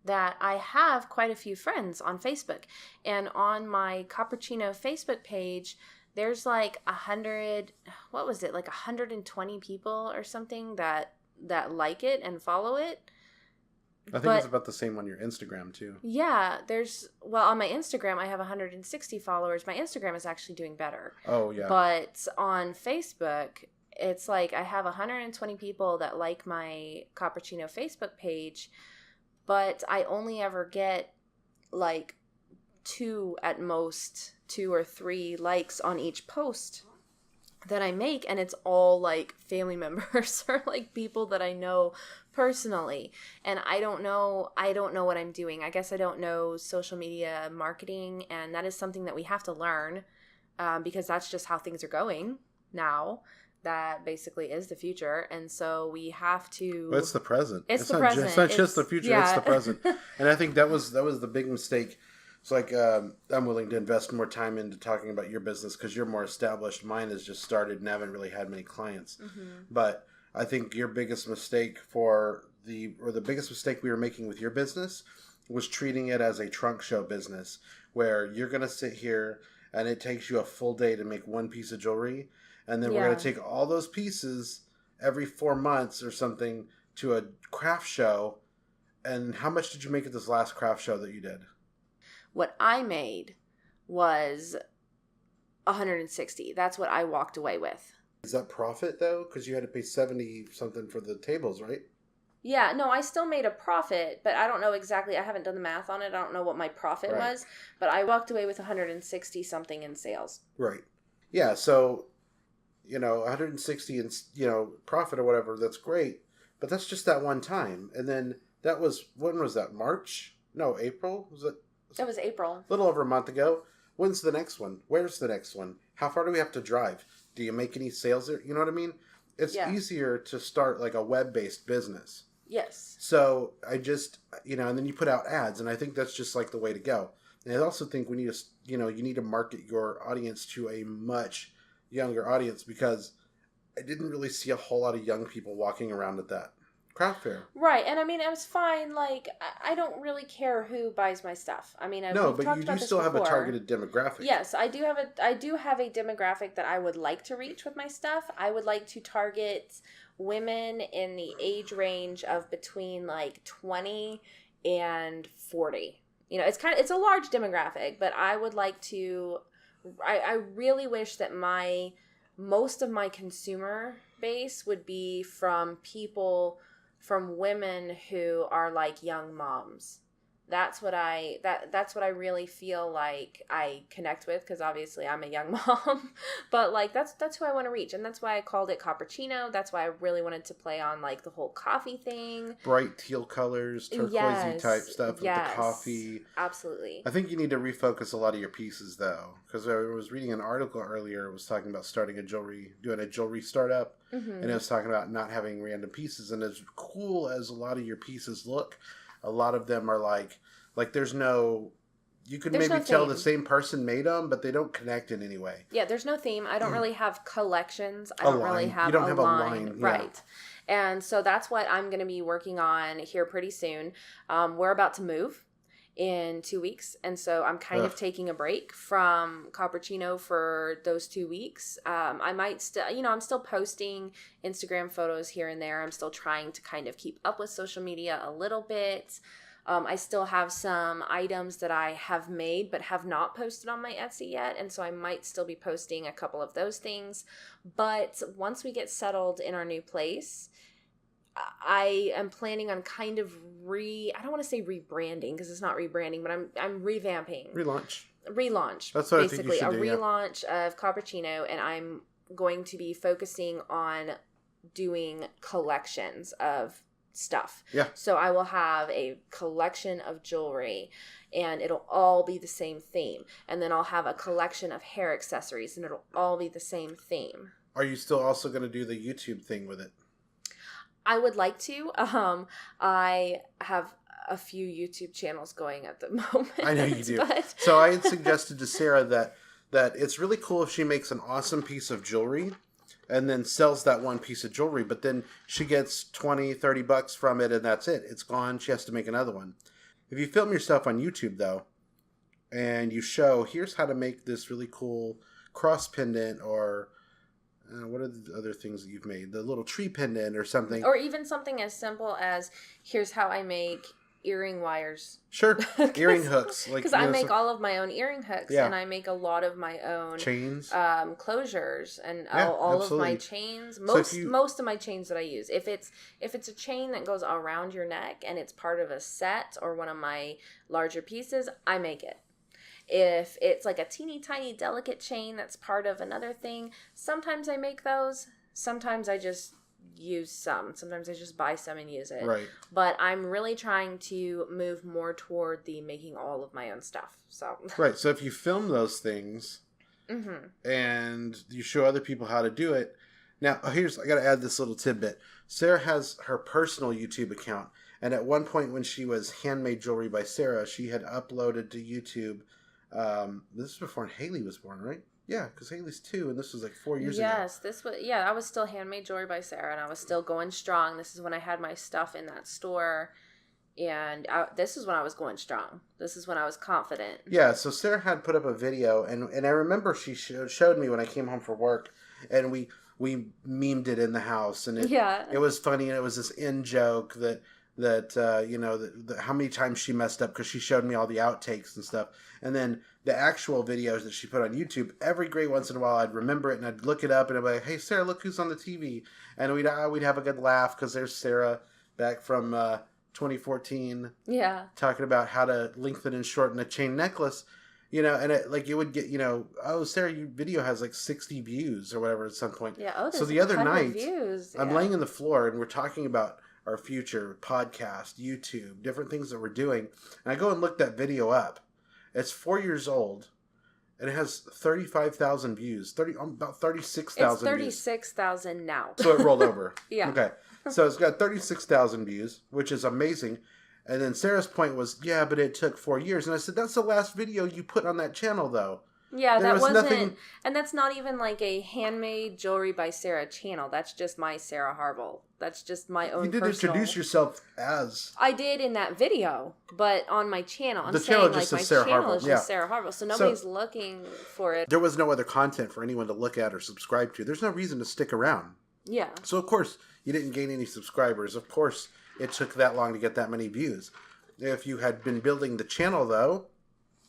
that I have quite a few friends on Facebook, and on my Cappuccino Facebook page, there's like 100. What was it? Like 120 people or something that like it and follow it. I think it's about the same on your Instagram, too. Yeah, on my Instagram, I have 160 followers. My Instagram is actually doing better. Oh, yeah. But on Facebook, it's like I have 120 people that like my Cappuccino Facebook page, but I only ever get like 2 at most, 2 or 3 likes on each post that I make, and it's all like family members or like people that I know personally. And I don't know what I'm doing. I guess I don't know social media marketing, and that is something that we have to learn, because that's just how things are going now. That basically is the future, and so we have to. But it's the present. It's the present. It's not just the future. Yeah. It's the present. And I think that was the big mistake. It's like, I'm willing to invest more time into talking about your business because you're more established. Mine has just started and haven't really had many clients. Mm-hmm. But I think your biggest mistake the biggest mistake we were making with your business was treating it as a trunk show business, where you're going to sit here and it takes you a full day to make one piece of jewelry. And then we're going to take all those pieces every 4 months or something to a craft show. And how much did you make at this last craft show that you did? What I made was 160. That's what I walked away with. Is that profit, though? Because you had to pay 70 something for the tables, right? Yeah, no, I still made a profit, but I don't know exactly. I haven't done the math on it. I don't know what my profit was, but I walked away with 160 something in sales. Right. Yeah, so, 160 in, profit or whatever, that's great, but that's just that one time. And then when was that? March? No, April? Was it? It was April. A little over a month ago. When's the next one? Where's the next one? How far do we have to drive? Do you make any sales there? You know what I mean? It's easier to start like a web-based business. Yes. So I just, and then you put out ads, and I think that's just like the way to go. And I also think we need to, you need to market your audience to a much younger audience, because I didn't really see a whole lot of young people walking around at that craft fair. Right. And I mean, it was fine. Like, I don't really care who buys my stuff. I mean, but you do still have a targeted demographic. Yes, I do have a demographic that I would like to reach with my stuff. I would like to target women in the age range of between like 20 and 40. It's a large demographic, but I would like to, I really wish that most of my consumer base would be from women who are like young moms. That's what I really feel like I connect with, because obviously I'm a young mom, but like that's who I want to reach, and that's why I called it Cappuccino. That's why I really wanted to play on like the whole coffee thing, bright teal colors, turquoisey type stuff with the coffee. Absolutely. I think you need to refocus a lot of your pieces though, because I was reading an article earlier. It was talking about doing a jewelry startup, and it was talking about not having random pieces. And as cool as a lot of your pieces look, a lot of them are like there's no, you could maybe tell the same person made them, but they don't connect in any way. Yeah, there's no theme. I don't really have collections. I don't really have a line. Right. And so that's what I'm going to be working on here pretty soon. We're about to move in 2 weeks, and so I'm kind of taking a break from Cappuccino for those 2 weeks. I might still, I'm still posting Instagram photos here and there. I'm still trying to kind of keep up with social media a little bit. I still have some items that I have made but have not posted on my Etsy yet, and so I might still be posting a couple of those things. But once we get settled in our new place, I am planning on kind of I don't want to say rebranding, because it's not rebranding, but I'm revamping. Relaunch. That's what basically I think you should do, relaunch of Cappuccino, and I'm going to be focusing on doing collections of stuff. Yeah. So I will have a collection of jewelry and it'll all be the same theme. And then I'll have a collection of hair accessories and it'll all be the same theme. Are you still also going to do the YouTube thing with it? I would like to. I have a few YouTube channels going at the moment. I know you do. But... So I had suggested to Sarah that it's really cool if she makes an awesome piece of jewelry and then sells that one piece of jewelry, but then she gets $20-$30 from it and that's it. It's gone. She has to make another one. If you film yourself on YouTube, though, and you show, here's how to make this really cool cross pendant, or what are the other things that you've made? The little tree pendant or something. Or even something as simple as, here's how I make earring wires. Sure. Earring hooks. Because I make all of my own earring hooks, and I make a lot of my own chains, closures, and all of my chains. Most of my chains that I use. If it's a chain that goes around your neck and it's part of a set or one of my larger pieces, I make it. If it's like a teeny tiny delicate chain that's part of another thing, sometimes I make those. Sometimes I just use some. Sometimes I just buy some and use it. Right. But I'm really trying to move more toward the making all of my own stuff. So right. So if you film those things and you show other people how to do it. Now, I got to add this little tidbit. Sarah has her personal YouTube account. And at one point when she was Handmade Jewelry by Sarah, she had uploaded to YouTube. This is before Haley was born, right? Yeah, because Haley's 2, and this was like 4 years ago. Yes, I was still Handmade Jewelry by Sarah, and I was still going strong. This is when I had my stuff in that store, and this is when I was going strong. This is when I was confident. Yeah, so Sarah had put up a video, and I remember she showed me when I came home from work, and we memed it in the house, and it was funny, and it was this in-joke that how many times she messed up because she showed me all the outtakes and stuff. And then the actual videos that she put on YouTube, every great once in a while I'd remember it and I'd look it up and I'd be like, hey, Sarah, look who's on the TV. And we'd have a good laugh because there's Sarah back from 2014 talking about how to lengthen and shorten a chain necklace. And it would get, oh, Sarah, your video has like 60 views or whatever at some point. Yeah, so the other night, views. I'm laying on the floor and we're talking about our future podcast, YouTube, different things that we're doing. And I go and look that video up. It's 4 years old, and it has 35,000 views. About 36,000 It's 36,000 now. So it rolled over. Yeah. Okay. So it's got 36,000 views, which is amazing. And then Sarah's point was, yeah, but it took 4 years. And I said, that's the last video you put on that channel, though. Yeah, that wasn't, and that's not even like a Handmade Jewelry by Sarah channel. That's just my Sarah Harville. That's just my own. You did personal... introduce yourself as. I did in that video, but on my channel, the channel just says Sarah Harville. Is just Sarah Harville, so nobody's looking for it. There was no other content for anyone to look at or subscribe to. There's no reason to stick around. Yeah. So of course you didn't gain any subscribers. Of course it took that long to get that many views. If you had been building the channel though,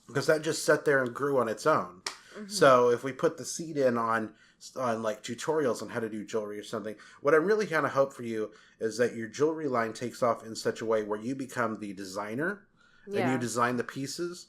because that just sat there and grew on its own. Mm-hmm. So if we put the seed in on like tutorials on how to do jewelry or something, what I really kind of hope for you is that your jewelry line takes off in such a way where you become the designer and you design the pieces,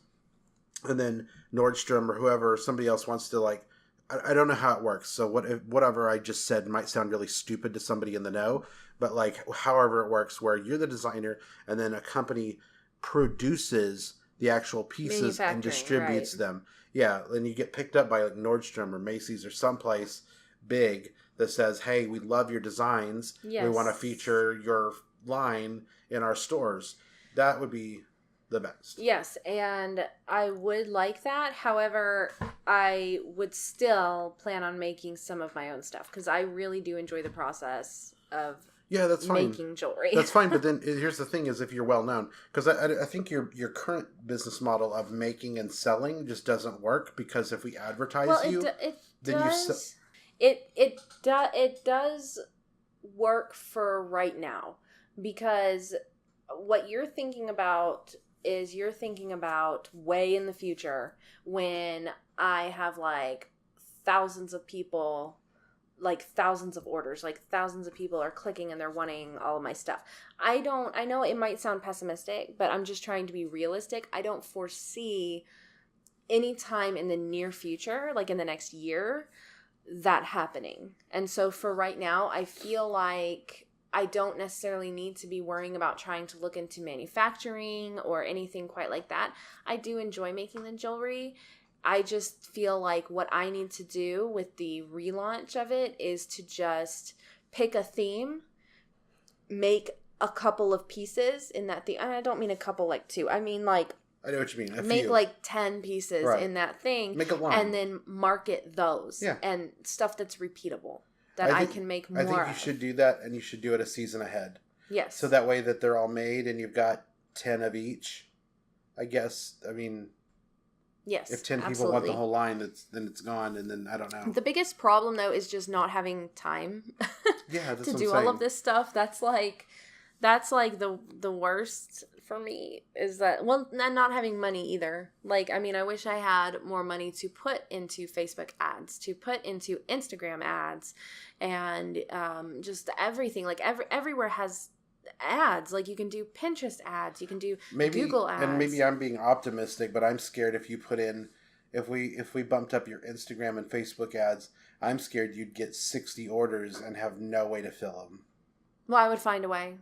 and then Nordstrom or whoever, somebody else wants to like, I don't know how it works. So whatever I just said might sound really stupid to somebody in the know, but like however it works where you're the designer and then a company produces the actual pieces and distributes them. Yeah, then you get picked up by like Nordstrom or Macy's or someplace big that says, hey, we love your designs. Yes. We want to feature your line in our stores. That would be the best. Yes, and I would like that. However, I would still plan on making some of my own stuff because I really do enjoy the process of that's fine. Making jewelry. That's fine, but then here's the thing is if you're well known, because I think your current business model of making and selling just doesn't work because if we advertise it does work for right now because what you're thinking about is you're thinking about way in the future when I have like thousands of people, like thousands of orders, like thousands of people are clicking and they're wanting all of my stuff. I know it might sound pessimistic, but I'm just trying to be realistic. I don't foresee any time in the near future, like in the next year, that happening. And so for right now, I feel like I don't necessarily need to be worrying about trying to look into manufacturing or anything quite like that. I do enjoy making the jewelry. I just feel like what I need to do with the relaunch of it is to just pick a theme, make a couple of pieces in that theme. I don't mean a couple like two. I mean like I know what you mean. Make like 10 pieces in that thing. Make a line. And then market those. Yeah. And stuff that's repeatable that I can make more I think you should do that, and you should do it a season ahead. Yes. So that way that they're all made and you've got 10 of each. I guess, I mean... Yes, if 10 people want the whole line, then it's gone, and then I don't know. The biggest problem, though, is just not having time to do all of this stuff. That's like the worst for me is that, well, not having money either. Like, I mean, I wish I had more money to put into Facebook ads, to put into Instagram ads, and just everything. Like, everywhere has ads. Like, you can do Pinterest ads, you can do Google ads. And maybe I'm being optimistic, but I'm scared if we bumped up your Instagram and Facebook ads, I'm scared you'd get 60 orders and have no way to fill them. Well, I would find a way.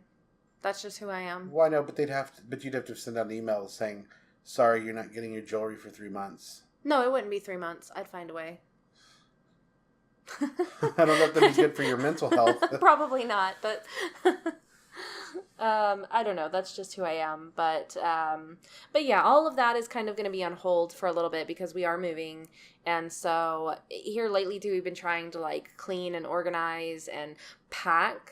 That's just who I am. Well, I know, but you'd have to send out an email saying, sorry, you're not getting your jewelry for 3 months. No, it wouldn't be 3 months. I'd find a way. I don't know if that'd be good for your mental health. Probably not, but I don't know. That's just who I am. But yeah, all of that is kind of going to be on hold for a little bit because we are moving. And so here lately, we've been trying to like clean and organize and pack.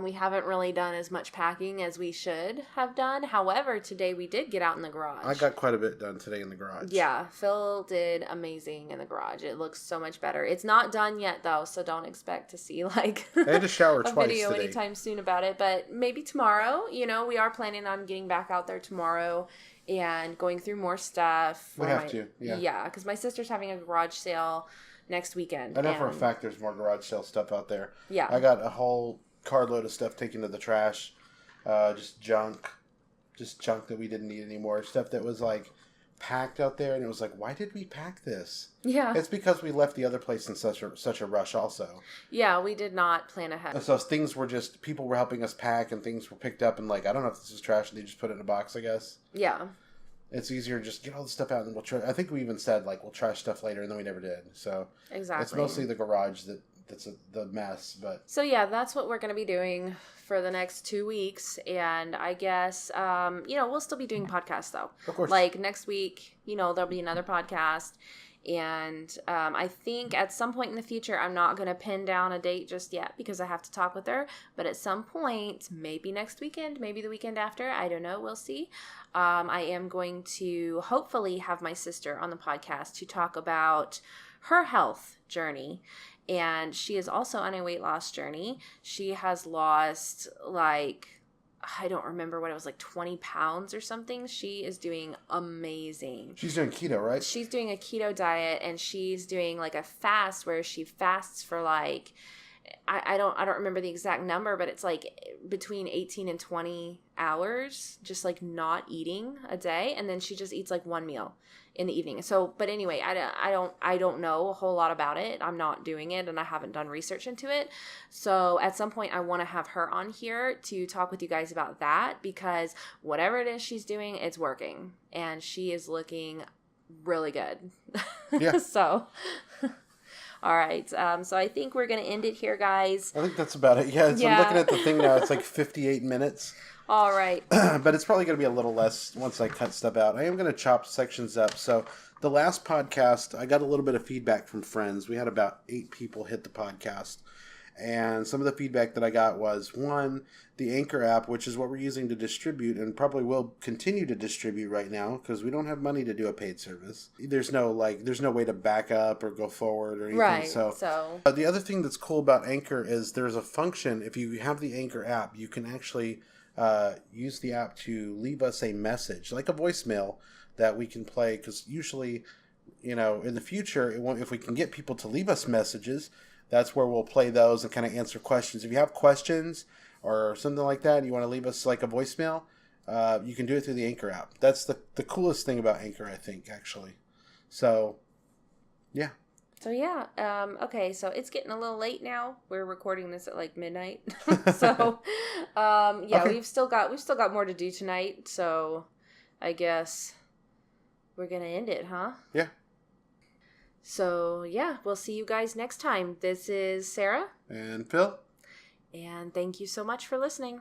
We haven't really done as much packing as we should have done. However, today we did get out in the garage. I got quite a bit done today in the garage. Yeah, Phil did amazing in the garage. It looks so much better. It's not done yet, though, so don't expect to see, like, I had to shower a twice video today. anytime soon about it. But maybe tomorrow. You know, we are planning on getting back out there tomorrow and going through more stuff. We have to, yeah. Yeah, because my sister's having a garage sale next weekend. I know for a fact there's more garage sale stuff out there. Yeah. I got a whole carload of stuff taken to the trash. Just junk that we didn't need anymore. Stuff that was like packed out there, and it was like, why did we pack this? Yeah. It's because we left the other place in such a rush also. Yeah, we did not plan ahead. So things were just, people were helping us pack, and things were picked up, and like, I don't know if this is trash, and they just put it in a box, I guess. Yeah. It's easier to just get all the stuff out, and then we'll try. I think we even said, like, we'll trash stuff later, and then we never did. So exactly. It's mostly the garage that's the mess, but... So, yeah, that's what we're going to be doing for the next 2 weeks, and I guess, we'll still be doing podcasts, though. Of course. Like, next week, there'll be another podcast, and I think at some point in the future, I'm not going to pin down a date just yet, because I have to talk with her, but at some point, maybe next weekend, maybe the weekend after, I don't know, we'll see. I am going to hopefully have my sister on the podcast to talk about her health journey. And she is also on a weight loss journey. She has lost, like, I don't remember what it was, like 20 pounds or something. She is doing amazing. She's doing keto, right? She's doing a keto diet, and she's doing like a fast where she fasts for like, I don't remember the exact number, but it's like between 18 and 20 hours, just like not eating a day. And then she just eats like one meal in the evening. So, but anyway, I don't know a whole lot about it. I'm not doing it, and I haven't done research into it. So at some point I want to have her on here to talk with you guys about that, because whatever it is she's doing, it's working, and she is looking really good. Yeah. So, all right. So I think we're going to end it here, guys. I think that's about it. Yeah. I'm looking at the thing now. It's like 58 minutes. All right. But it's probably going to be a little less once I cut stuff out. I am going to chop sections up. So the last podcast, I got a little bit of feedback from friends. We had about 8 people hit the podcast. And some of the feedback that I got was, one, the Anchor app, which is what we're using to distribute and probably will continue to distribute right now because we don't have money to do a paid service. There's no way to back up or go forward or anything. Right. So the other thing that's cool about Anchor is there's a function. If you have the Anchor app, you can actually use the app to leave us a message, like a voicemail that we can play, because usually, in the future, if we can get people to leave us messages, that's where we'll play those and kind of answer questions. If you have questions or something like that, and you want to leave us like a voicemail, you can do it through the Anchor app. That's the coolest thing about Anchor, I think, actually. So, yeah. So yeah, okay, so it's getting a little late now. We're recording this at like midnight. So yeah, Okay. we've still got more to do tonight, so I guess we're gonna end it, huh? Yeah. So yeah, we'll see you guys next time. This is Sarah. And Phil? And thank you so much for listening.